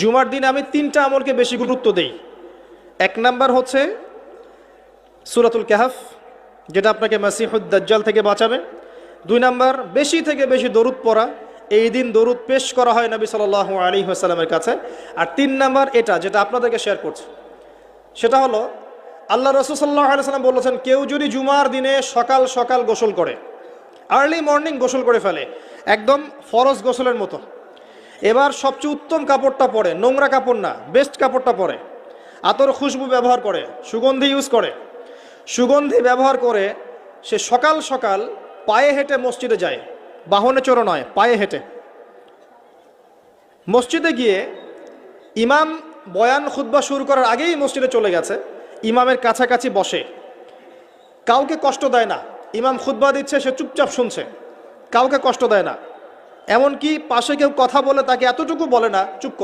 জুমার দিনে আমি 3টা আমলকে বেশি গুরুত্ব দেই। 1 নাম্বার হচ্ছে সূরাতুল কাহফ, যেটা আপনাকে মাসিহুদ দাজ্জাল থেকে বাঁচাবে। 2 নাম্বার বেশি থেকে বেশি দরুদ পড়া, এই দিন দরুদ পেশ করা হয় নবী সাল্লাল্লাহু আলাইহি ওয়াসাল্লামের কাছে। আর 3 নাম্বার এটা যেটা আপনাদেরকে শেয়ার করছি, সেটা হলো আল্লাহ রাসূল সাল্লাল্লাহু আলাইহি ওয়াসাল্লাম বলেছেন, কেউ যদি জুমার দিনে সকাল সকাল গোসল করে, আর্লি মর্নিং গোসল করে ফেলে, একদম ফরজ গোসলের মতো, এবার সবচেয়ে উত্তম কাপড়টা পরে, নোংরা কাপড় না, বেস্ট কাপড়টা পরে, আতর খুশবু ব্যবহার করে, সুগন্ধি ইউজ করে, সুগন্ধি ব্যবহার করে সে সকাল সকাল পায়ে হেঁটে মসজিদে যায়, বাহনে চড়ে নয়, পায়ে হেঁটে মসজিদে গিয়ে ইমাম বয়ান খুতবা শুরু করার আগেই মসজিদে চলে গেছে, ইমামের কাছাকাছি বসে, কাউকে কষ্ট দেয় না, ইমাম খুতবা দিচ্ছে সে চুপচাপ শুনছে, কাউকে কষ্ট দেয় না, এমনকি পাশে কেউ কথা বলে তাকে এতটুকু বলে না চুপ